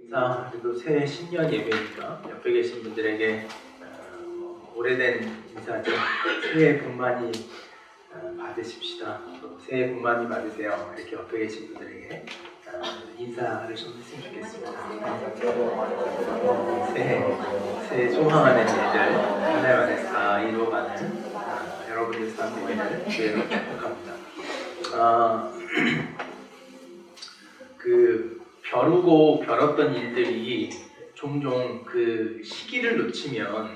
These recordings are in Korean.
인사, 그래도 새해 신년 예배니까 옆에 계신 분들에게 오래된 인사죠. 새해 복 많이 받으십시다. 또 새해 복 많이 받으세요. 이렇게 옆에 계신 분들에게 인사를 좀 했으면 좋겠습니다. 새해 소망하는 일들 하나님 안에서 다 이루어가는 여러분들 삶 되기를 주의로 축복합니다. 벼르고 벼렀던 일들이 종종 그 시기를 놓치면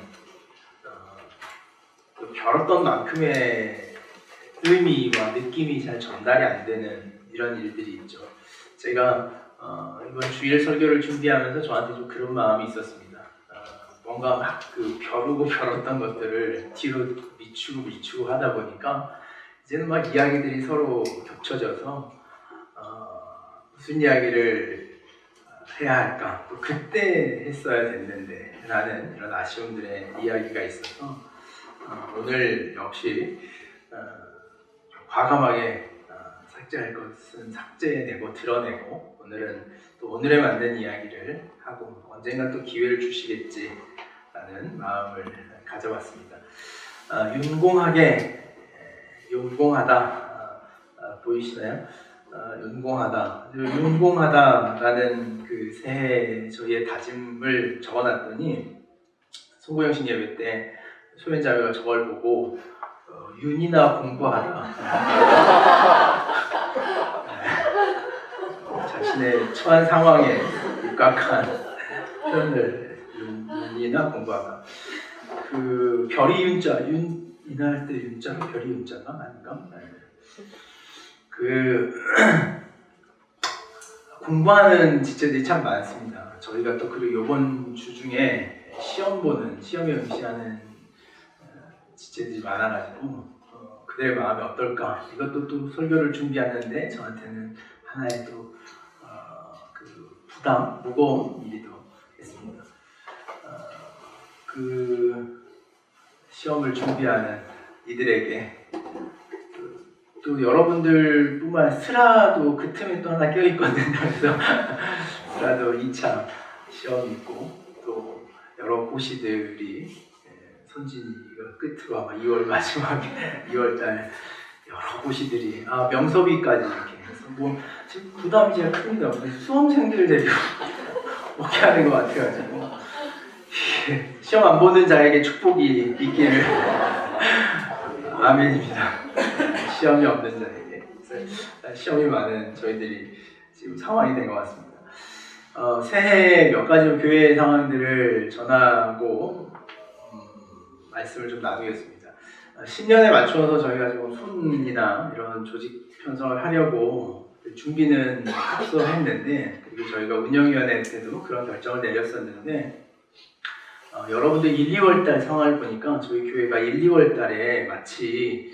벼렀던 만큼의 의미와 느낌이 잘 전달이 안 되는 이런 일들이 있죠. 제가 이번 주일 설교를 준비하면서 저한테 좀 그런 마음이 있었습니다. 뭔가 막 그 벼르고 벼렀던 것들을 뒤로 미추고 하다 보니까 이제는 막 이야기들이 서로 겹쳐져서 무슨 이야기를 해야 할까? 또 그때 했어야 됐는데 라는 이런 아쉬움들의 이야기가 있어서 오늘 역시 과감하게 삭제할 것은 삭제해내고 드러내고 오늘은 또 오늘에 맞는 이야기를 하고 언젠가 또 기회를 주시겠지 라는 마음을 가져봤습니다. 윤공하다 보이시나요? 윤공하다라는 그 새해 저희의 다짐을 적어놨더니 송구영신 예배 때 소연자매가 저걸 보고 윤이나 공부하다 자신의 처한 상황에 입각한 표현을 윤이나 공부하다. 그 별이 윤자 윤이나 할 때 윤자가 별이 윤자가 아닌가? 공부하는 지체들이 참 많습니다. 저희가 또 그리고 이번 주 중에 시험에 응시하는 지체들이 많아가지고 그들의 마음이 어떨까? 이것도 또 설교를 준비하는데 저한테는 하나의 또 그 부담, 무거운 일이도 했습니다. 그 시험을 준비하는 이들에게 또 여러분들뿐만 스라도 그 틈에 또 하나 껴있거든요. 그래서 스라도 2차 시험이 있고 또 여러 고시들이 선진이가 끝으로 아마 2월 마지막에 2월달 여러 고시들이 명섭이까지 이렇게 해서 뭐 지금 부담이 제일 큽니다. 수험생들 데리고 오게 하는 것 같아가지고 시험 안 보는 자에게 축복이 있기를 아멘입니다. 시험이 없는 자에게 시험이 많은 저희들이 지금 상황이 된 것 같습니다. 새해 몇 가지 교회 상황들을 전하고 말씀을 좀 나누겠습니다. 신년에 맞춰서 저희가 좀 손이나 이런 조직 편성을 하려고 준비는 앞서 했는데 그리고 저희가 운영위원회 때도 그런 결정을 내렸었는데 여러분들 1, 2월달 상황을 보니까 저희 교회가 1, 2월달에 마치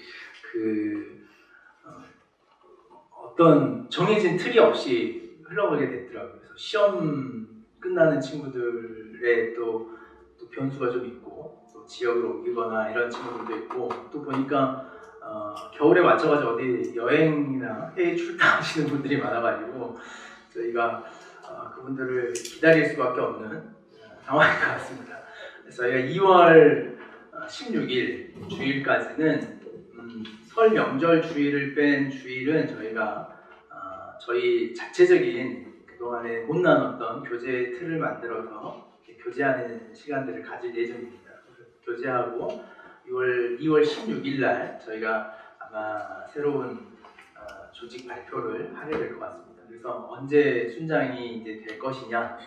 어떤 정해진 틀이 없이 흘러가게 됐더라고요. 그래서 시험 끝나는 친구들의 또 변수가 좀 있고 또 지역을 옮기거나 이런 친구들도 있고 또 보니까 겨울에 맞춰가지고 어디 여행이나 해외 출장하시는 분들이 많아가지고 저희가 그분들을 기다릴 수밖에 없는 상황인 것 같습니다. 그래서 저희가 2월 16일 주일까지는 설 명절 주일을 뺀 주일은 저희가 저희 자체적인 그동안에 못 나눴던 교제 틀을 만들어서 교제하는 시간들을 가질 예정입니다. 교제하고 2월 16일 날 저희가 아마 새로운 조직 발표를 하게 될 것 같습니다. 그래서 언제 순장이 이제 될 것이냐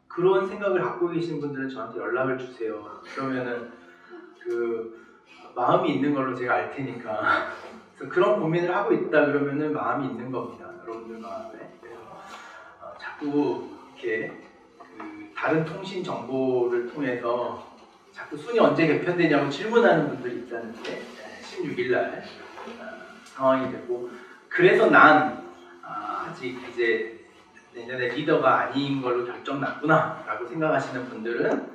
그런 생각을 갖고 계신 분들은 저한테 연락을 주세요. 그러면은 마음이 있는 걸로 제가 알 테니까 그래서 그런 고민을 하고 있다 그러면은 마음이 있는 겁니다. 여러분들 마음에. 그래서 자꾸 이렇게 다른 통신 정보를 통해서 자꾸 순위 언제 개편되냐고 질문하는 분들이 있다는데 16일 날 상황이 되고 그래서 난 아직 이제 내년에 리더가 아닌 걸로 결정났구나 라고 생각하시는 분들은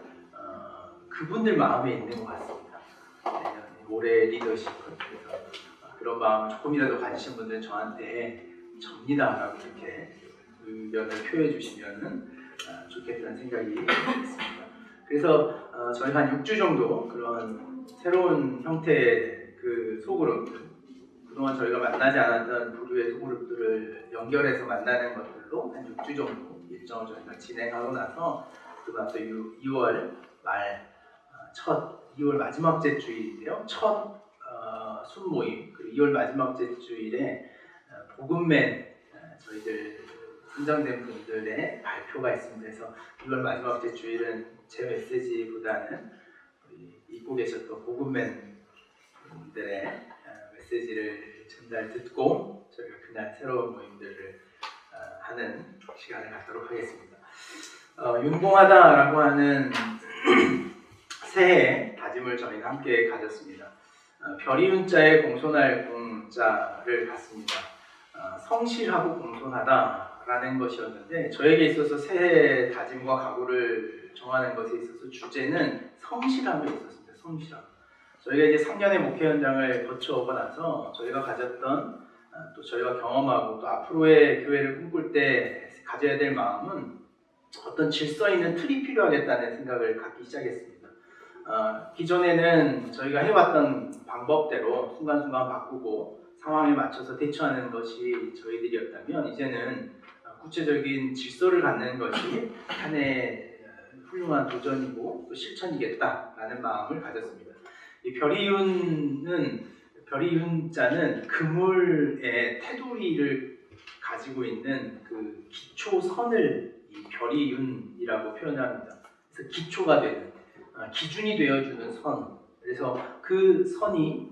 그분들 마음에 있는 것 같습니다. 올해 리더십을 그래서 그런 마음을 조금이라도 가지신 분들은 저한테 접니다 라고 이렇게 의견을 표해 주시면은 좋겠다는 생각이 있습니다. 그래서 저희가 한 6주 정도 그런 새로운 형태의 그 소그룹들, 그동안 저희가 만나지 않았던 부류의 소그룹들을 연결해서 만나는 것들로 한 6주 정도 일정을 저희가 진행하고 나서 그다음 또 2월 말 첫 2월 마지막째 주일인데요. 첫 순모임 그리고 2월 마지막째 주일에 복음맨 저희들 선정된 분들의 발표가 있습니다. 그래서 2월 마지막째 주일은 제 메시지보다는 우리 잊고 계셨던 복음맨 분들의 메시지를 전달 듣고 저희가 그날 새로운 모임들을 하는 시간을 갖도록 하겠습니다. 윤봉하다라고 하는 새해 다짐을 저희가 함께 가졌습니다. 별이 윤자에 공손할 공자를 갖습니다. 성실하고 공손하다라는 것이었는데 저에게 있어서 새해 다짐과 각오를 정하는 것에 있어서 주제는 성실함에 있었습니다. 성실함. 저희가 이제 3년의 목회 현장을 거쳐오고 나서 저희가 가졌던 또 저희가 경험하고 또 앞으로의 교회를 꿈꿀 때 가져야 될 마음은 어떤 질서 있는 틀이 필요하겠다는 생각을 갖기 시작했습니다. 기존에는 저희가 해왔던 방법대로 순간순간 바꾸고 상황에 맞춰서 대처하는 것이 저희들이었다면 이제는 구체적인 질서를 갖는 것이 한 해의 훌륭한 도전이고 또 실천이겠다라는 마음을 가졌습니다. 이 별이윤자는 그물의 테두리를 가지고 있는 그 기초선을 이 별이윤이라고 표현합니다. 그래서 기초가 되는 기준이 되어주는 선. 그래서 그 선이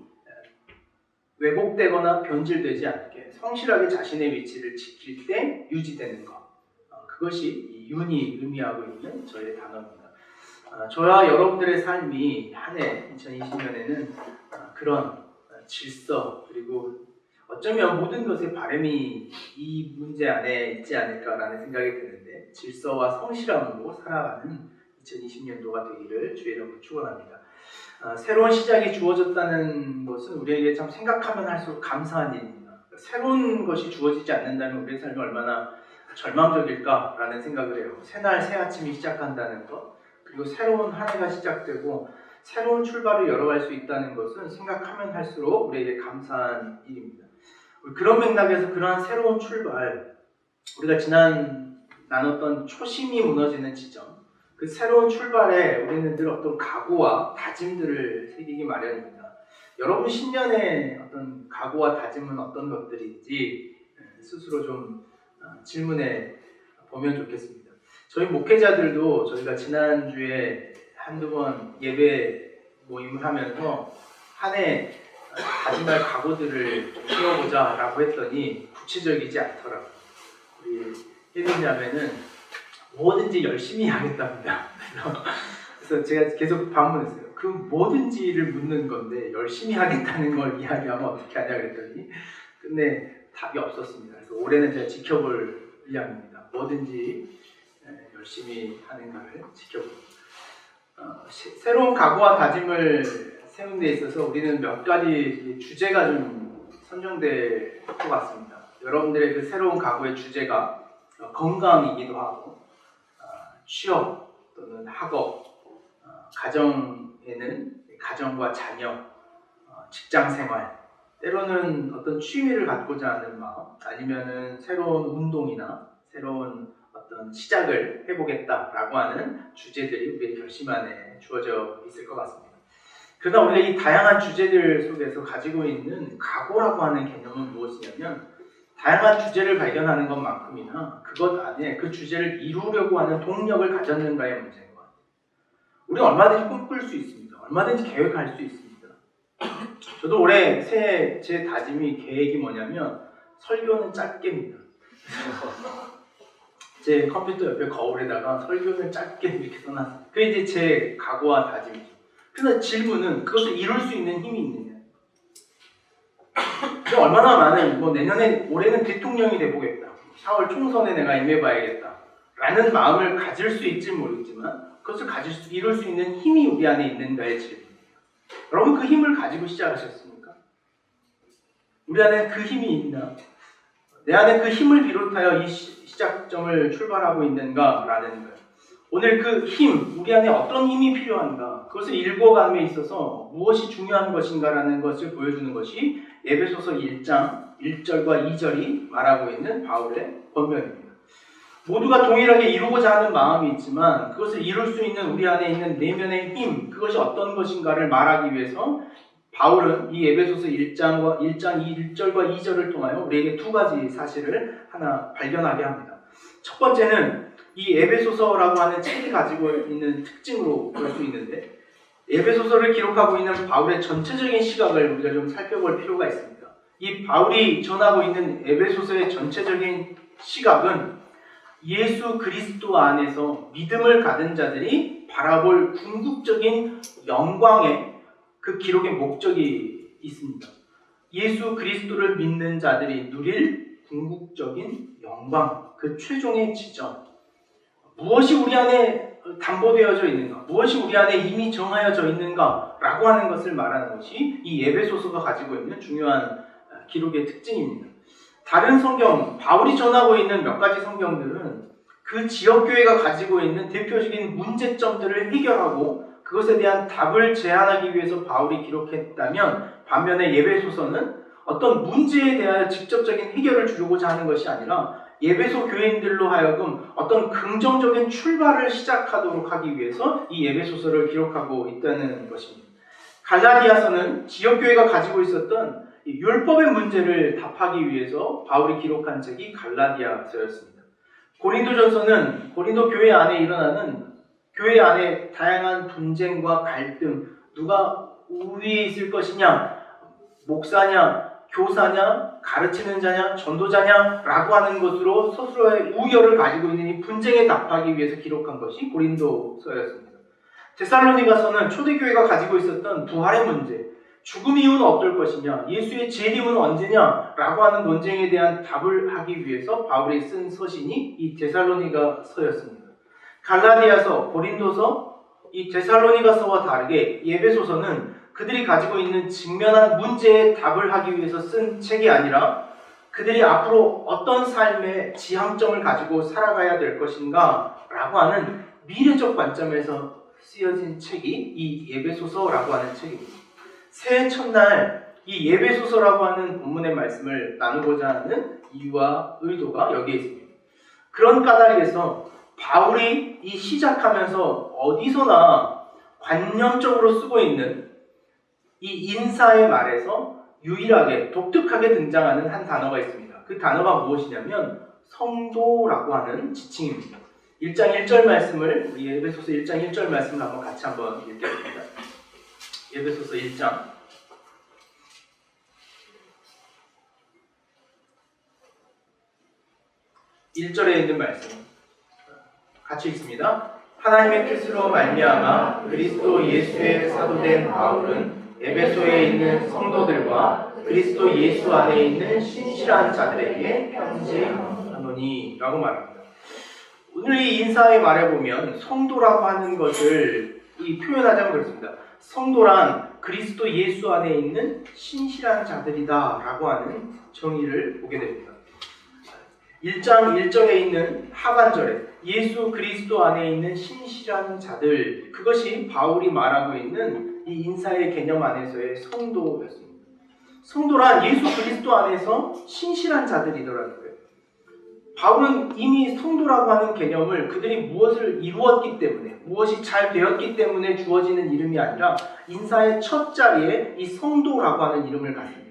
왜곡되거나 변질되지 않게 성실하게 자신의 위치를 지킬 때 유지되는 것. 그것이 이 윤이 의미하고 있는 저의 단어입니다. 저와 여러분들의 삶이 한 해 2020년에는 그런 질서 그리고 어쩌면 모든 것의 바람이 이 문제 안에 있지 않을까라는 생각이 드는데 질서와 성실함으로 살아가는 2020년도가 되기를 주의 이름으로 축원합니다. 새로운 시작이 주어졌다는 것은 우리에게 참 생각하면 할수록 감사한 일입니다. 새로운 것이 주어지지 않는다면 우리의 삶이 얼마나 절망적일까라는 생각을 해요. 새날 새 아침이 시작한다는 것 그리고 새로운 한 해가 시작되고 새로운 출발을 열어갈 수 있다는 것은 생각하면 할수록 우리에게 감사한 일입니다. 그런 맥락에서 그러한 새로운 출발 우리가 지난 나눴던 초심이 무너지는 지점 그 새로운 출발에 우리는 늘 어떤 각오와 다짐들을 새기기 마련입니다. 여러분 신년의 어떤 각오와 다짐은 어떤 것들인지 스스로 좀 질문해 보면 좋겠습니다. 저희 목회자들도 저희가 지난주에 한두 번 예배 모임을 하면서 한 해 다짐할 각오들을 세워보자 라고 했더니 구체적이지 않더라고요. 우리 혜민자매는 뭐든지 열심히 하겠답니다. 그래서 제가 계속 반문했어요. 그 뭐든지를 묻는 건데 열심히 하겠다는 걸 이야기하면 어떻게 하냐 그랬더니 근데 답이 없었습니다. 그래서 올해는 제가 지켜볼 의향입니다. 뭐든지 열심히 하는가를 지켜봅니다. 새로운 각오와 다짐을 세우는 데 있어서 우리는 몇 가지 주제가 좀 선정될 것 같습니다. 여러분들의 그 새로운 각오의 주제가 건강이기도 하고 취업 또는 학업, 가정에는 가정과 자녀, 직장생활, 때로는 어떤 취미를 갖고자 하는 마음, 아니면은 새로운 운동이나 새로운 어떤 시작을 해보겠다라고 하는 주제들이 우리의 결심 안에 주어져 있을 것 같습니다. 그러나 우리가 이 다양한 주제들 속에서 가지고 있는 각오라고 하는 개념은 무엇이냐면 다양한 주제를 발견하는 것만큼이나 그것 안에 그 주제를 이루려고 하는 동력을 가졌는가의 문제인 것 같아요. 우리는 얼마든지 꿈꿀 수 있습니다. 얼마든지 계획할 수 있습니다. 저도 올해 새해 제 다짐이 계획이 뭐냐면 설교는 짧게입니다. 제 컴퓨터 옆에 거울에다가 설교는 짧게 이렇게 써놨어요. 그게 이제 제 각오와 다짐이죠. 그래서 질문은 그것을 이룰 수 있는 힘이 있느냐. 얼마나 많은 내년에 올해는 대통령이 돼보겠다. 4월 총선에 내가 임해봐야겠다. 라는 마음을 가질 수 있지 모르겠지만 그것을 이룰 수 있는 힘이 우리 안에 있는가의 질문이에요. 여러분 그 힘을 가지고 시작하셨습니까? 우리 안에 그 힘이 있나? 내 안에 그 힘을 비롯하여 이 시작점을 출발하고 있는가라는 거예요. 오늘 그 힘, 우리 안에 어떤 힘이 필요한가, 그것을 읽어감에 있어서 무엇이 중요한 것인가라는 것을 보여주는 것이 에베소서 1장 1절과 2절이 말하고 있는 바울의 권면입니다. 모두가 동일하게 이루고자 하는 마음이 있지만 그것을 이룰 수 있는 우리 안에 있는 내면의 힘, 그것이 어떤 것인가를 말하기 위해서 바울은 이 에베소서 1장 1절과 2절을 통하여 우리에게 두 가지 사실을 하나 발견하게 합니다. 첫 번째는 이 에베소서라고 하는 책이 가지고 있는 특징으로 볼 수 있는데, 에베소서를 기록하고 있는 바울의 전체적인 시각을 우리가 좀 살펴볼 필요가 있습니다. 이 바울이 전하고 있는 에베소서의 전체적인 시각은 예수 그리스도 안에서 믿음을 가진 자들이 바라볼 궁극적인 영광의 그 기록의 목적이 있습니다. 예수 그리스도를 믿는 자들이 누릴 궁극적인 영광, 그 최종의 지점, 무엇이 우리 안에 담보되어져 있는가, 무엇이 우리 안에 이미 정하여져 있는가 라고 하는 것을 말하는 것이 이 에베소서가 가지고 있는 중요한 기록의 특징입니다. 다른 성경, 바울이 전하고 있는 몇 가지 성경들은 그 지역교회가 가지고 있는 대표적인 문제점들을 해결하고 그것에 대한 답을 제안하기 위해서 바울이 기록했다면, 반면에 에베소서는 어떤 문제에 대하여 직접적인 해결을 주려고자 하는 것이 아니라 에베소 교인들로 하여금 어떤 긍정적인 출발을 시작하도록 하기 위해서 이 에베소서를 기록하고 있다는 것입니다. 갈라디아서는 지역교회가 가지고 있었던 율법의 문제를 답하기 위해서 바울이 기록한 책이 갈라디아서였습니다. 고린도전서는 고린도 교회 안에 일어나는 교회 안에 다양한 분쟁과 갈등, 누가 우위에 있을 것이냐, 목사냐, 교사냐, 가르치는 자냐, 전도자냐 라고 하는 것으로 스스로의 우열을 가지고 있는 이 분쟁에 답하기 위해서 기록한 것이 고린도서였습니다. 데살로니가서는 초대교회가 가지고 있었던 부활의 문제, 죽음 이후는 어떨 것이냐, 예수의 재림은 언제냐 라고 하는 논쟁에 대한 답을 하기 위해서 바울이 쓴 서신이 이 데살로니가서였습니다. 갈라디아서, 고린도서, 이 데살로니가서와 다르게 에베소서는 그들이 가지고 있는 직면한 문제에 답을 하기 위해서 쓴 책이 아니라 그들이 앞으로 어떤 삶의 지향점을 가지고 살아가야 될 것인가 라고 하는 미래적 관점에서 쓰여진 책이 이 에베소서라고 하는 책입니다. 새해 첫날 이 에베소서라고 하는 본문의 말씀을 나누고자 하는 이유와 의도가 여기에 있습니다. 그런 까닭에서 바울이 이 시작하면서 어디서나 관념적으로 쓰고 있는 이 인사의 말에서 유일하게 독특하게 등장하는 한 단어가 있습니다. 그 단어가 무엇이냐면 성도라고 하는 지칭입니다. 1장 1절 말씀을, 우리 에베소서 1장 1절 말씀을 같이 한번 읽겠습니다. 에베소서 1장 1절에 있는 말씀 같이 읽습니다. 하나님의 뜻으로 말미암아 그리스도 예수의 사도된 바울은 에베소에 있는 성도들과 그리스도 예수 안에 있는 신실한 자들에게 편지하노니 라고 말합니다. 오늘 이 인사의 말에 보면 성도라고 하는 것을 표현하자면 그렇습니다. 성도란 그리스도 예수 안에 있는 신실한 자들이다 라고 하는 정의를 보게 됩니다. 1장 1절에 있는 하반절에 예수 그리스도 안에 있는 신실한 자들, 그것이 바울이 말하고 있는 이 인사의 개념 안에서의 성도였습니다. 성도란 예수 그리스도 안에서 신실한 자들이더라는 거예요. 바울은 이미 성도라고 하는 개념을 그들이 무엇을 이루었기 때문에, 무엇이 잘 되었기 때문에 주어지는 이름이 아니라 인사의 첫 자리에 이 성도라고 하는 이름을 갖습니다.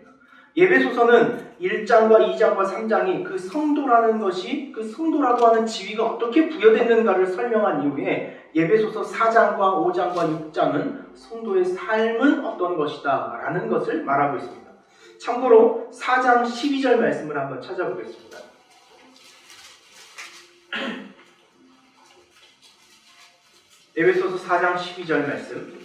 에베소서는 1장과 2장과 3장이 그 성도라는 것이, 그 성도라고 하는 지위가 어떻게 부여됐는가를 설명한 이후에 에베소서 4장과 5장과 6장은 성도의 삶은 어떤 것이다 라는 것을 말하고 있습니다. 참고로 4장 12절 말씀을 한번 찾아보겠습니다. 에베소서 4장 12절 말씀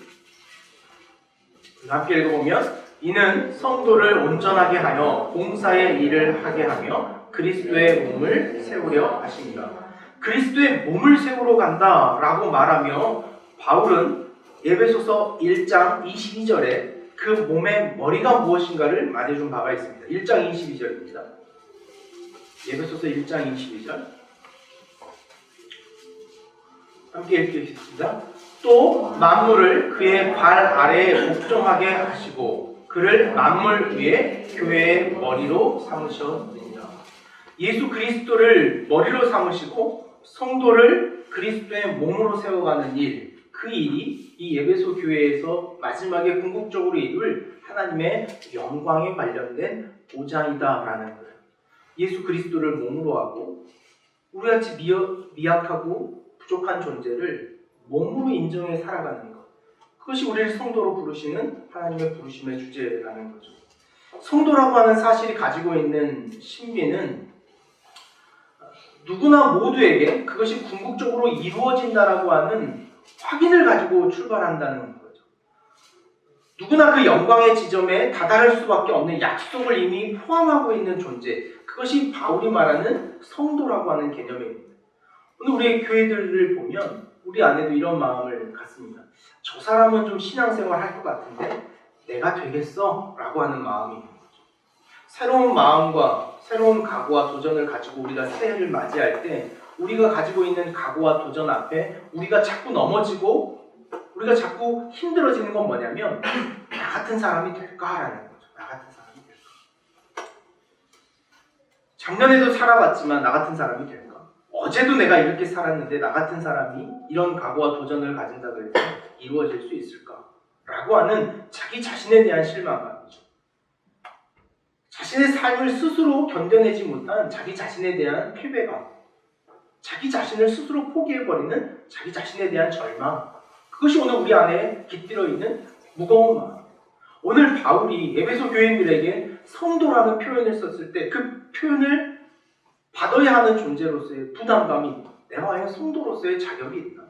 함께 읽어보면, 이는 성도를 온전하게 하여 봉사의 일을 하게 하며 그리스도의 몸을 세우려 하십니다. 그리스도의 몸을 세우러 간다라고 말하며 바울은 에베소서 1장 22절에 그 몸의 머리가 무엇인가를 말해준 바가 있습니다. 1장 22절입니다. 에베소서 1장 22절 함께 읽겠습니다. 또 만물을 그의 발 아래에 복종하게 하시고 그를 만물 위에 교회의 머리로 삼으셨느니라. 예수 그리스도를 머리로 삼으시고 성도를 그리스도의 몸으로 세워가는 일, 그 일이 이 에베소 교회에서 마지막에 궁극적으로 이룰 하나님의 영광에 관련된 보장이다라는 거예요. 예수 그리스도를 몸으로 하고 우리같이 미약하고 부족한 존재를 몸으로 인정해 살아가는 것, 그것이 우리를 성도로 부르시는 하나님의 부르심의 주제라는 거죠. 성도라고 하는 사실이 가지고 있는 신비는 누구나 모두에게 그것이 궁극적으로 이루어진다라고 하는 확인을 가지고 출발한다는 거죠. 누구나 그 영광의 지점에 다다를 수밖에 없는 약속을 이미 포함하고 있는 존재, 그것이 바울이 말하는 성도라고 하는 개념입니다. 오늘 우리의 교회들을 보면 우리 안에도 이런 마음을 갖습니다. 저 사람은 좀 신앙생활 할 것 같은데 내가 되겠어? 라고 하는 마음이 있는 거죠. 새로운 마음과 새로운 각오와 도전을 가지고 우리가 새해를 맞이할 때 우리가 가지고 있는 각오와 도전 앞에 우리가 자꾸 넘어지고 우리가 자꾸 힘들어지는 건 뭐냐면 나 같은 사람이 될까라는 거죠. 나 같은 사람이 될까? 작년에도 살아봤지만 나 같은 사람이 될까? 어제도 내가 이렇게 살았는데 나 같은 사람이 이런 각오와 도전을 가진다고 해서 이루어질 수 있을까? 라고 하는 자기 자신에 대한 실망감이죠. 자신의 삶을 스스로 견뎌내지 못한 자기 자신에 대한 패배감, 자기 자신을 스스로 포기해버리는 자기 자신에 대한 절망, 그것이 오늘 우리 안에 깃들어 있는 무거운 마음. 오늘 바울이 에베소 교인들에게 성도라는 표현을 썼을 때 그 표현을 받아야 하는 존재로서의 부담감이, 내가 과연 성도로서의 자격이 있나?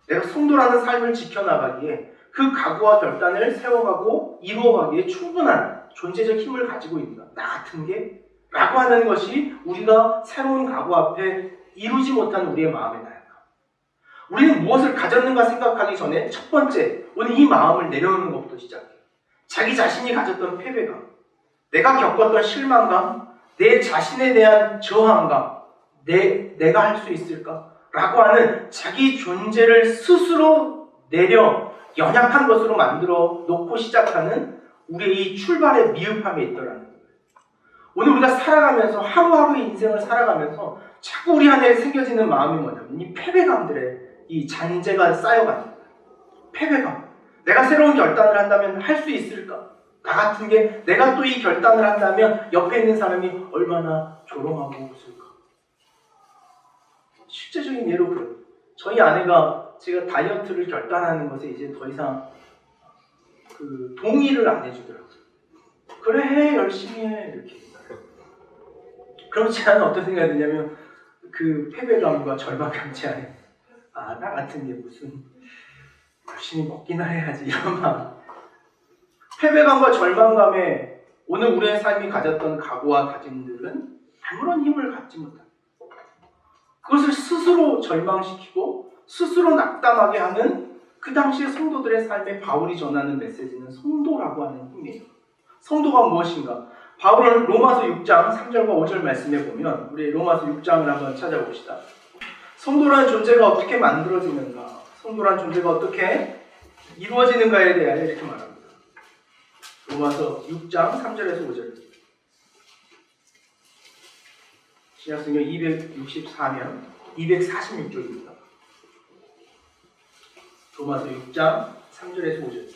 내가 성도라는 삶을 지켜나가기에 그 각오와 결단을 세워가고 이루어가기에 충분한 존재적 힘을 가지고 있나? 나 같은 게? 라고 하는 것이 우리가 새로운 각오 앞에 이루지 못한 우리의 마음의 나약함. 우리는 무엇을 가졌는가 생각하기 전에 첫 번째, 오늘 이 마음을 내려놓는 것부터 시작해요. 자기 자신이 가졌던 패배감, 내가 겪었던 실망감, 내 자신에 대한 저항감, 내가 할 수 있을까? 라고 하는 자기 존재를 스스로 내려 연약한 것으로 만들어 놓고 시작하는 우리의 이 출발의 미흡함이 있더라는 거예요. 오늘 우리가 살아가면서 하루하루의 인생을 살아가면서 자꾸 우리 안에 생겨지는 마음이 뭐냐면 이 패배감들의 이 잔재가 쌓여가는 거예요. 패배감. 내가 새로운 결단을 한다면 할 수 있을까? 나 같은 게 내가 또 이 결단을 한다면 옆에 있는 사람이 얼마나 조롱하고 웃을까? 실제적인 예로 그래요. 저희 아내가 제가 다이어트를 결단하는 것에 이제 더 이상 동의를 안 해주더라고요. 그래, 해, 열심히 해, 이렇게. 그럼 제가 어떤 생각이 드냐면 그 패배감과 절망감 제 안에 나 같은 게 무슨 열심히 먹기나 해야지 이런 마음. 패배감과 절망감에 오늘 우리의 삶이 가졌던 각오와 다짐들은 아무런 힘을 갖지 못합니다. 그것을 스스로 절망시키고 스스로 낙담하게 하는 그 당시의 성도들의 삶에 바울이 전하는 메시지는 성도라고 하는 힘이에요. 성도가 무엇인가? 바울은 로마서 6장 3절과 5절 말씀에 보면 우리 로마서 6장을 한번 찾아봅시다. 성도라는 존재가 어떻게 만들어지는가? 성도라는 존재가 어떻게 이루어지는가에 대하여 이렇게 말합니다. 로마서 6장 3절에서 5절. 신약성경 264면 246쪽입니다. 로마서 6장 3절에서 5절.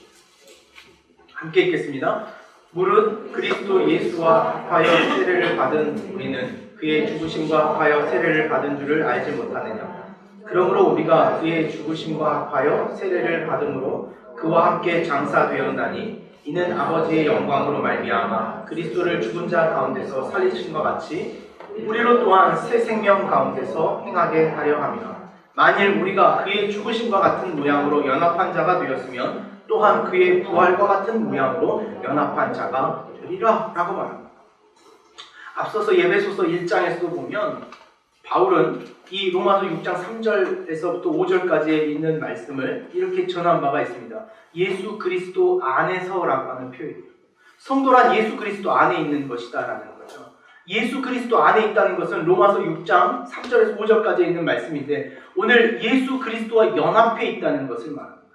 함께 읽겠습니다. 무릇 그리스도 예수와 합하여 세례를 받은 우리는 그의 죽으심과 합하여 세례를 받은 줄을 알지 못하느냐. 그러므로 우리가 그의 죽으심과 합하여 세례를 받음으로 그와 함께 장사되었나니 이는 아버지의 영광으로 말미암아 그리스도를 죽은 자 가운데서 살리심과 같이 우리로 또한 새 생명 가운데서 행하게 하려 함이라. 만일 우리가 그의 죽으심과 같은 모양으로 연합한 자가 되었으면 또한 그의 부활과 같은 모양으로 연합한 자가 되리라 라고 말합니다. 앞서서 예배소서 1장에서도 보면 바울은 이 로마서 6장 3절에서부터 5절까지에 있는 말씀을 이렇게 전한 바가 있습니다. 예수 그리스도 안에서라고 하는 표현이에요. 성도란 예수 그리스도 안에 있는 것이다 라는 거죠. 예수 그리스도 안에 있다는 것은 로마서 6장 3절에서 5절까지 있는 말씀인데 오늘 예수 그리스도와 연합해 있다는 것을 말합니다.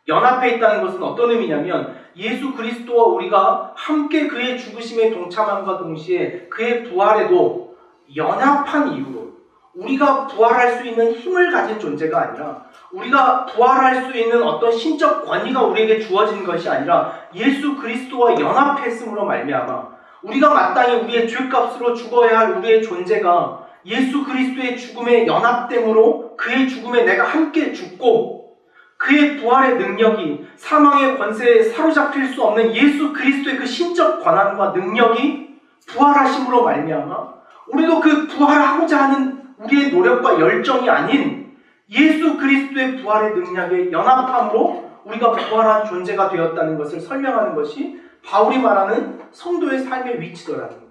연합해 있다는 것은 어떤 의미냐면 예수 그리스도와 우리가 함께 그의 죽으심에 동참함과 동시에 그의 부활에도 연합한 이유로 우리가 부활할 수 있는 힘을 가진 존재가 아니라 우리가 부활할 수 있는 어떤 신적 권위가 우리에게 주어진 것이 아니라 예수 그리스도와 연합했음으로 말미암아 우리가 마땅히 우리의 죄값으로 죽어야 할 우리의 존재가 예수 그리스도의 죽음에 연합됨으로 그의 죽음에 내가 함께 죽고 그의 부활의 능력이 사망의 권세에 사로잡힐 수 없는 예수 그리스도의 그 신적 권한과 능력이 부활하심으로 말미암아 우리도 그 부활하고자 하는 우리의 노력과 열정이 아닌 예수 그리스도의 부활의 능력에 연합함으로 우리가 부활한 존재가 되었다는 것을 설명하는 것이 바울이 말하는 성도의 삶의 위치더라는 거예요.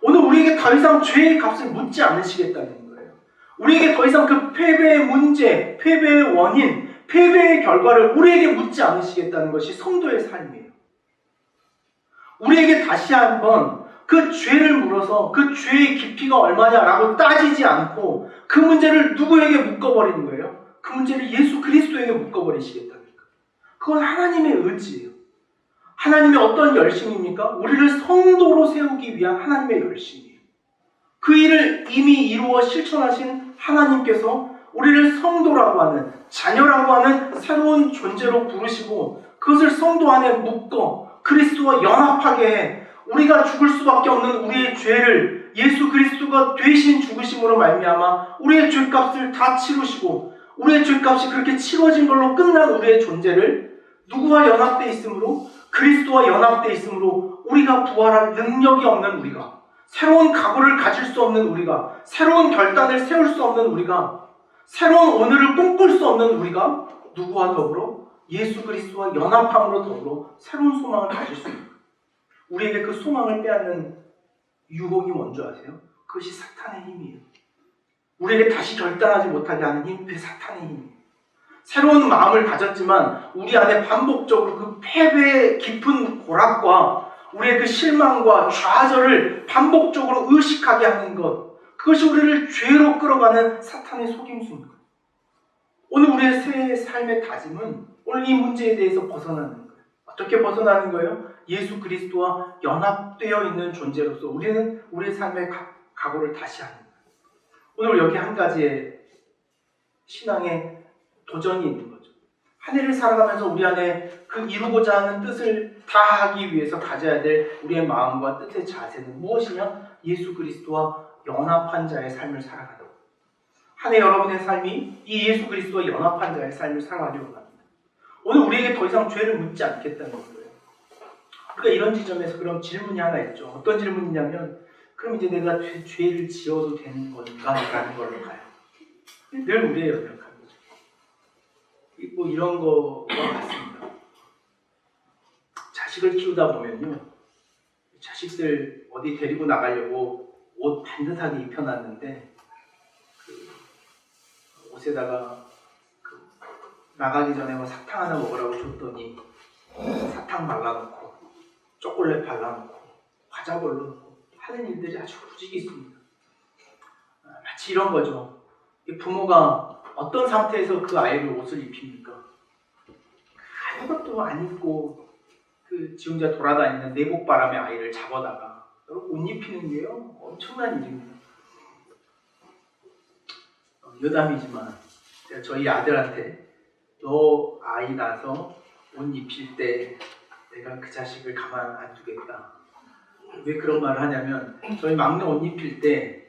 오늘 우리에게 더 이상 죄의 값을 묻지 않으시겠다는 거예요. 우리에게 더 이상 그 패배의 문제, 패배의 원인, 패배의 결과를 우리에게 묻지 않으시겠다는 것이 성도의 삶이에요. 우리에게 다시 한번 그 죄를 물어서 그 죄의 깊이가 얼마냐라고 따지지 않고 그 문제를 누구에게 묶어버리는 거예요? 그 문제를 예수 그리스도에게 묶어버리시겠다니까. 그건 하나님의 의지예요. 하나님의 어떤 열심입니까? 우리를 성도로 세우기 위한 하나님의 열심이에요. 그 일을 이미 이루어 실천하신 하나님께서 우리를 성도라고 하는, 자녀라고 하는 새로운 존재로 부르시고 그것을 성도 안에 묶어 그리스도와 연합하게 해 우리가 죽을 수밖에 없는 우리의 죄를 예수 그리스도가 되신 죽으심으로 말미암아 우리의 죄값을 다 치르시고 우리의 죄값이 그렇게 치러진 걸로 끝난 우리의 존재를 누구와 연합되어 있으므로 그리스도와 연합되어 있으므로 우리가 부활할 능력이 없는 우리가 새로운 각오를 가질 수 없는 우리가 새로운 결단을 세울 수 없는 우리가 새로운 오늘을 꿈꿀 수 없는 우리가 누구와 더불어 예수 그리스도와 연합함으로 더불어 새로운 소망을 가질 수 있는 거예요. 우리에게 그 소망을 빼앗는 유혹이 뭔지 아세요? 그것이 사탄의 힘이에요. 우리에게 다시 결단하지 못하게 하는 힘, 그게 사탄의 힘이에요. 새로운 마음을 가졌지만 우리 안에 반복적으로 그 패배의 깊은 고락과 우리의 그 실망과 좌절을 반복적으로 의식하게 하는 것, 그것이 우리를 죄로 끌어가는 사탄의 속임수입니다. 오늘 우리의 새 삶의 다짐은 오늘 이 문제에 대해서 벗어나는 거예요. 어떻게 벗어나는 거예요? 예수 그리스도와 연합되어 있는 존재로서 우리는 우리의 삶의 각오를 다시 하는 거예요. 오늘 여기 한 가지의 신앙의 도전이 있는 거죠. 한 해를 살아가면서 우리 안에 그 이루고자 하는 뜻을 다하기 위해서 가져야 될 우리의 마음과 뜻의 자세는 무엇이냐? 예수 그리스도와 연합한 자의 삶을 살아가는 거예요. 한 해 여러분의 삶이 이 예수 그리스도와 연합한 자의 삶을 살아가려고 합니다. 오늘 우리에게 더 이상 죄를 묻지 않겠다는 거예요. 그러니까 이런 지점에서 그럼 질문이 하나 있죠. 어떤 질문이냐면 그럼 이제 내가 죄를 지어도 되는 건가? 라는 걸로 가요. 늘 우리의 연약함이죠. 뭐 이런 거와 같습니다. 자식을 키우다 보면요. 자식들 어디 데리고 나가려고 옷 반듯하게 입혀놨는데 그 옷에다가 나가기 전에 뭐 사탕 하나 먹으라고 줬더니 사탕 발라놓고 초콜릿 발라놓고 과자 걸러놓고 하는 일들이 아주 부지기 있습니다. 마치 이런 거죠. 부모가 어떤 상태에서 그 아이를 옷을 입힙니까? 아무것도 안 입고 그 지 혼자 돌아다니는 내복바람에 아이를 잡아다가 옷 입히는 게요 엄청난 일입니다. 여담이지만 제가 저희 아들한테 너 아이 낳아서 옷 입힐 때 내가 그 자식을 가만 안 두겠다. 왜 그런 말을 하냐면 저희 막내 옷 입힐 때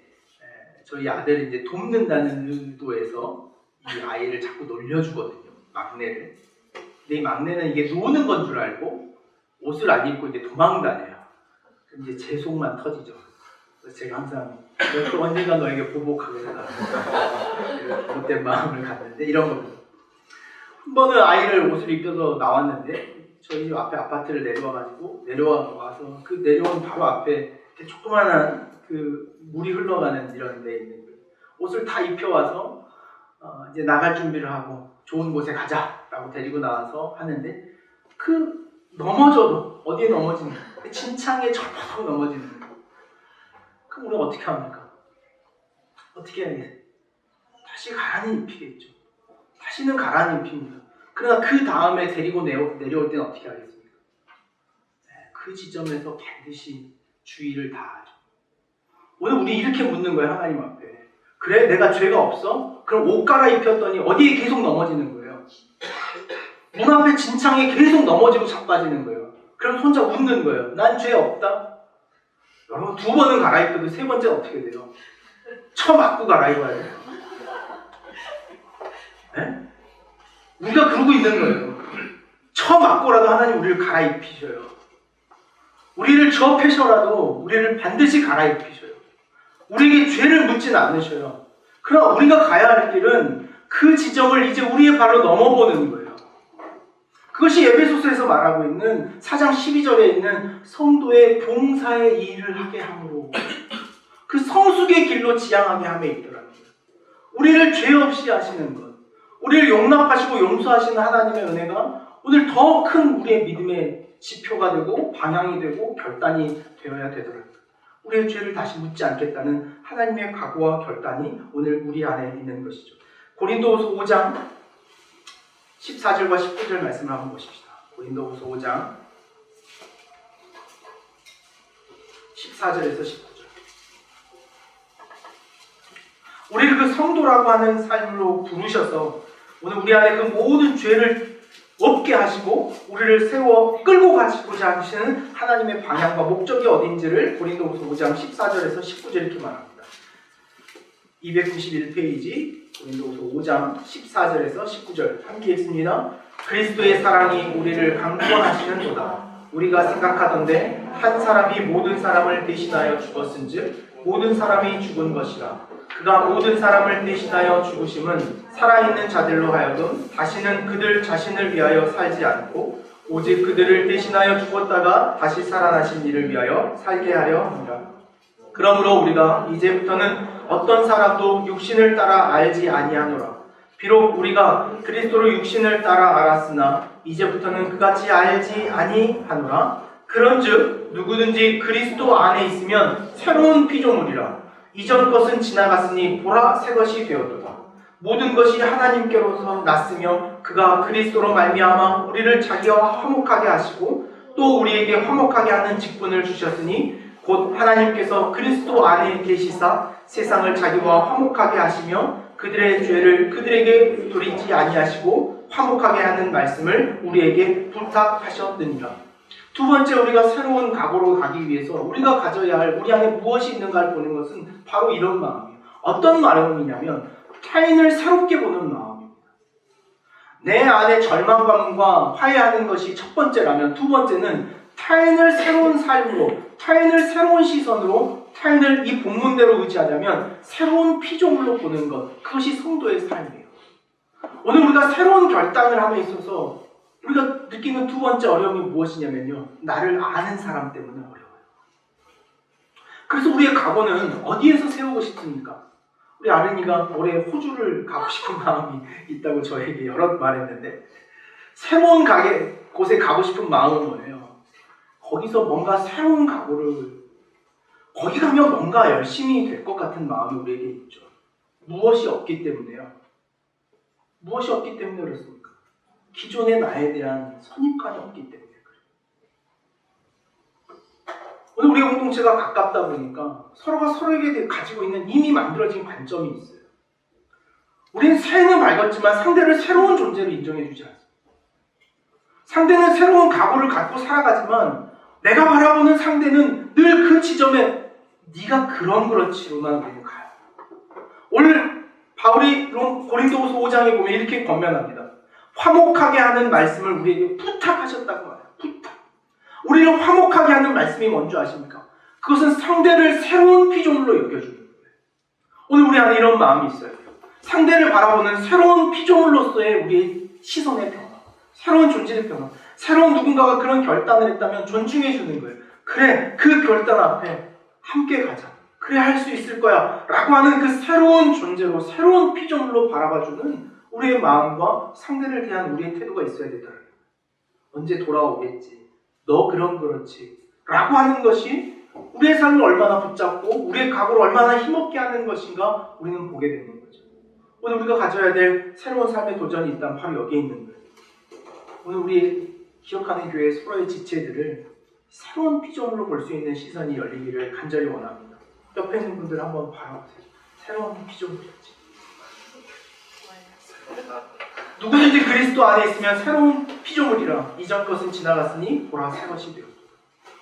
저희 아들을 이제 돕는다는 의도에서 이 아이를 자꾸 놀려주거든요. 막내를. 근데 이 막내는 이게 노는 건 줄 알고 옷을 안 입고 이제 도망다녀요. 그럼 이제 제 속만 터지죠. 그래서 제가 항상 그 언젠가 너에게 보복하겠다. 못된 마음을 갖는데 이런 겁니다. 한 번은 아이를 옷을 입혀서 나왔는데 저희 앞에 아파트를 내려와서 그 내려온 바로 앞에 이렇게 조그만한 그 물이 흘러가는 이런 데 있는 거예요. 옷을 다 입혀와서 이제 나갈 준비를 하고 좋은 곳에 가자라고 데리고 나와서 하는데 그 넘어져도 어디에 넘어지는 진창에 절벽 넘어지는 거예요. 그럼 우리가 어떻게 합니까? 어떻게 해야겠어요? 다시 가라니 입히겠죠. 다시는 가라니 입힙니다. 그러나 그 다음에 데리고 내려올 때는 어떻게 하겠습니까? 그 지점에서 반드시 주의를 다하죠. 오늘 우리 이렇게 묻는 거예요, 하나님 앞에. 그래? 내가 죄가 없어? 그럼 옷 갈아입혔더니 어디에 계속 넘어지는 거예요. 문 앞에 진창에 계속 넘어지고 자빠지는 거예요. 그럼 혼자 웃는 거예요. 난 죄 없다? 여러분, 2번은 갈아입혀도 3번째는 어떻게 돼요? 쳐맞고 갈아입어야 돼요. 네? 우리가 그러고 있는 거예요. 쳐맞고라도 하나님 우리를 갈아입히셔요. 우리를 저패셔라도 우리를 반드시 갈아입히셔요. 우리에게 죄를 묻진 않으셔요. 그러나 우리가 가야 할 길은 그 지점을 이제 우리의 발로 넘어보는 거예요. 그것이 에베소서에서 말하고 있는 4장 12절에 있는 성도의 봉사의 일을 하게 함으로 그 성숙의 길로 지향하게 함에 있더라고요. 우리를 죄 없이 하시는 것, 우리를 용납하시고 용서하시는 하나님의 은혜가 오늘 더 큰 우리의 믿음의 지표가 되고 방향이 되고 결단이 되어야 되더라고요. 우리의 죄를 다시 묻지 않겠다는 하나님의 각오와 결단이 오늘 우리 안에 있는 것이죠. 고린도후서 5장 14절과 19절 말씀을 한번 보십시다. 고린도후서 5장 14절에서 19절. 우리를 그 성도라고 하는 삶으로 부르셔서 오늘 우리 안에 그 모든 죄를 없게 하시고 우리를 세워 끌고 가시고자 하시는 하나님의 방향과 목적이 어딘지를 고린도후서 5장 14절에서 19절 이렇게 말합니다. 291페이지 고린도후서 5장 14절에서 19절 함께 읽습니다. 그리스도의 사랑이 우리를 강구하시는도다. 우리가 생각하던대 한 사람이 모든 사람을 대신하여 죽었은즉 모든 사람이 죽은 것이라. 그가 모든 사람을 대신하여 죽으심은 살아있는 자들로 하여금 다시는 그들 자신을 위하여 살지 않고 오직 그들을 대신하여 죽었다가 다시 살아나신 이를 위하여 살게 하려 합니다. 그러므로 우리가 이제부터는 어떤 사람도 육신을 따라 알지 아니하노라. 비록 우리가 그리스도로 육신을 따라 알았으나 이제부터는 그같이 알지 아니하노라. 그런즉 누구든지 그리스도 안에 있으면 새로운 피조물이라. 이전 것은 지나갔으니 보라 새 것이 되었도다. 모든 것이 하나님께로서 났으며 그가 그리스도로 말미암아 우리를 자기와 화목하게 하시고 또 우리에게 화목하게 하는 직분을 주셨으니 곧 하나님께서 그리스도 안에 계시사 세상을 자기와 화목하게 하시며 그들의 죄를 그들에게 돌리지 아니하시고 화목하게 하는 말씀을 우리에게 부탁하셨느니라. 두 번째, 우리가 새로운 각오로 가기 위해서 우리가 가져야 할 우리 안에 무엇이 있는가를 보는 것은 바로 이런 마음이에요. 어떤 마음이냐면 타인을 새롭게 보는 마음입니다. 내 안에 절망감과 화해하는 것이 첫 번째라면 두 번째는 타인을 새로운 삶으로, 타인을 새로운 시선으로, 타인을 이 본문대로 의지하자면 새로운 피조물로 보는 것, 그것이 성도의 삶이에요. 오늘 우리가 새로운 결단을 함에 있어서 우리가 느끼는 두 번째 어려움이 무엇이냐면요, 나를 아는 사람 때문에 어려워요. 그래서 우리의 각오는 어디에서 세우고 싶습니까? 우리 아른이가 올해 호주를 가고 싶은 마음이 있다고 저에게 여러 번 말했는데, 새로운 곳에 가고 싶은 마음은 뭐예요? 거기서 뭔가 새로운 각오를, 거기 가면 뭔가 열심히 될 것 같은 마음이 우리에게 있죠. 무엇이 없기 때문에요. 무엇이 없기 때문에 그렇습니까? 기존의 나에 대한 선입관이 없기 때문에 그래요. 오늘 우리 공동체가 가깝다 보니까 서로가 서로에게 가지고 있는 이미 만들어진 관점이 있어요. 우리는 새해는 밝았지만 상대를 새로운 존재로 인정해주지 않습니다. 상대는 새로운 각오를 갖고 살아가지만 내가 바라보는 상대는 늘 그 지점에 네가 그렇지로만 우리는 가요. 오늘 바울이 고린도후서 5장에 보면 이렇게 권면합니다. 화목하게 하는 말씀을 우리에게 부탁하셨다고 말해요. 부탁. 우리를 화목하게 하는 말씀이 뭔지 아십니까? 그것은 상대를 새로운 피조물로 여겨주는 거예요. 오늘 우리 안에 이런 마음이 있어요. 상대를 바라보는 새로운 피조물로서의 우리의 시선의 변화, 새로운 존재의 변화, 새로운 누군가가 그런 결단을 했다면 존중해 주는 거예요. 그래, 그 결단 앞에 함께 가자. 그래, 할 수 있을 거야 라고 하는 그 새로운 존재로, 새로운 피조물로 바라봐주는 우리의 마음과 상대를 대한 우리의 태도가 있어야 되더라고요. 언제 돌아오겠지, 너 그렇지 라고 하는 것이 우리의 삶을 얼마나 붙잡고 우리의 각오를 얼마나 힘없게 하는 것인가 우리는 보게 되는 거죠. 오늘 우리가 가져야 될 새로운 삶의 도전이 있다면 바로 여기에 있는 거예요. 오늘 우리 기억하는 교회의 서로의 지체들을 새로운 피조물로 볼 수 있는 시선이 열리기를 간절히 원합니다. 옆에 있는 분들 한번 바라보세요. 새로운 피조물이었지. 누구든지 그리스도 안에 있으면 새로운 피조물이라 이전 것은 지나갔으니 보라 새 것이 되었다.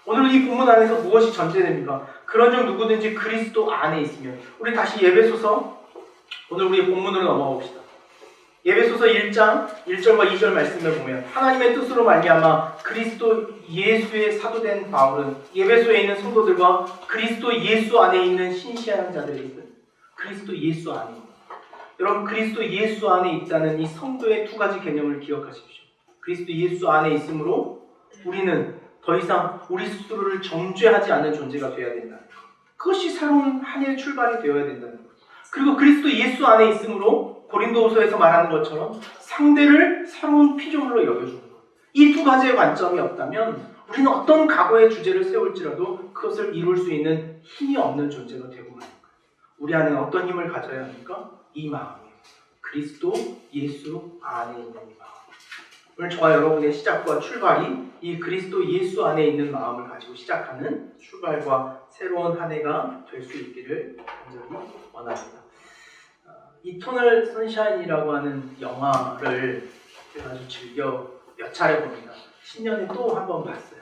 오늘 이 본문 안에서 무엇이 전제됩니까? 그런즉 누구든지 그리스도 안에 있으면, 우리 다시 예배소서 오늘 우리 본문으로 넘어가 봅시다. 예배소서 1장 1절과 2절 말씀을 보면 하나님의 뜻으로 말미암아 그리스도 예수의 사도된 바울은 예배소에 있는 성도들과 그리스도 예수 안에 있는 신시한 자들이 그리스도 예수 안에 있는, 여러분 그리스도 예수 안에 있다는 이 성도의 두 가지 개념을 기억하십시오. 그리스도 예수 안에 있으므로 우리는 더 이상 우리 스스로를 정죄하지 않는 존재가 되어야 된다. 그것이 새로운 한 해의 출발이 되어야 된다는 것. 그리고 그리스도 예수 안에 있으므로 고린도후서에서 말하는 것처럼 상대를 새로운 피조물로 여겨주는 것. 이 두 가지의 관점이 없다면 우리는 어떤 각오의 주제를 세울지라도 그것을 이룰 수 있는 힘이 없는 존재가 되고 마는 거예요. 우리 안에 어떤 힘을 가져야 합니까? 이 마음이에요. 그리스도 예수 안에 있는 이 마음. 오늘 저와 여러분의 시작과 출발이 이 그리스도 예수 안에 있는 마음을 가지고 시작하는 출발과 새로운 한 해가 될 수 있기를 간절히 원합니다. 이터널 선샤인이라고 하는 영화를 제가 아주 즐겨 몇 차례 봅니다. 신년에 또 한 번 봤어요.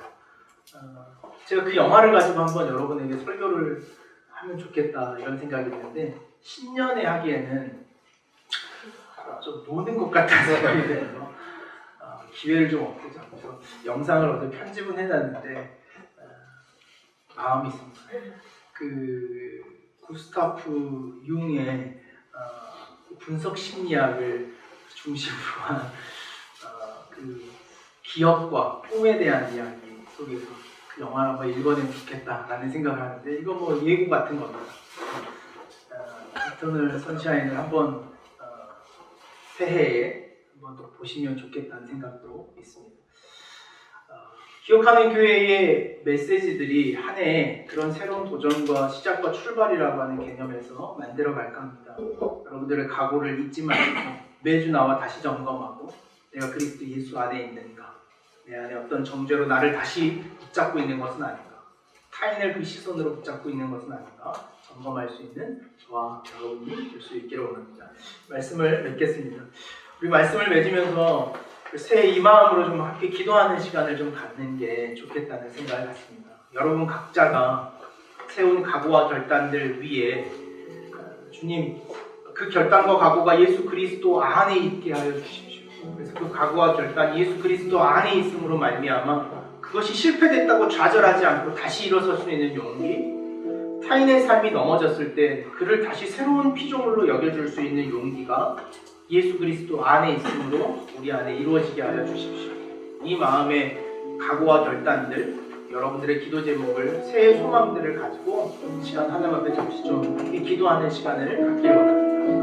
제가 그 영화를 가지고 한번 여러분에게 설교를 하면 좋겠다 이런 생각이 드는데 신년에 하기에는 좀 노는 것 같다는 생각이 들어서 기회를 좀 얻고자 그래서 영상을 어제 편집은 해놨는데 마음이 있습니다. 그 구스타프 융의 분석 심리학을 중심으로 한 그 기억과 꿈에 대한 이야기 속에서 그 영화를 한번 읽어내면 좋겠다라는 생각을 하는데 이거 뭐 예고 같은 겁니다. 이터널 선샤인을 한번 새해에 한번 더 보시면 좋겠다는 생각도 있습니다. 기억하는 교회의 메시지들이 한 해에 그런 새로운 도전과 시작과 출발이라고 하는 개념에서 만들어갈까 합니다. 여러분들의 각오를 잊지 마시고 매주 나와 다시 점검하고 내가 그리스도 예수 안에 있는가, 내 안에 어떤 정죄로 나를 다시 붙잡고 있는 것은 아닌가, 타인을 그 시선으로 붙잡고 있는 것은 아닌가 점검할 수 있는 저와 여러분이 될 수 있기를 원합니다. 말씀을 맺겠습니다. 우리 말씀을 맺으면서 새해 이 마음으로 좀 함께 기도하는 시간을 좀 갖는 게 좋겠다는 생각을 갖습니다. 여러분 각자가 세운 각오와 결단들 위에 주님 그 결단과 각오가 예수 그리스도 안에 있게 하여 주십시오. 그래서 그 각오와 결단이 예수 그리스도 안에 있음으로 말미암아 그것이 실패됐다고 좌절하지 않고 다시 일어설 수 있는 용기, 타인의 삶이 넘어졌을 때 그를 다시 새로운 피조물로 여겨줄 수 있는 용기가 예수 그리스도 안에 있으므로 우리 안에 이루어지게 하여 주십시오. 이 마음의 각오와 결단들, 여러분들의 기도 제목을, 새해 소망들을 가지고 시간 하나만 앞에 잠시 좀 기도하는 시간을 갖기를 원합니다.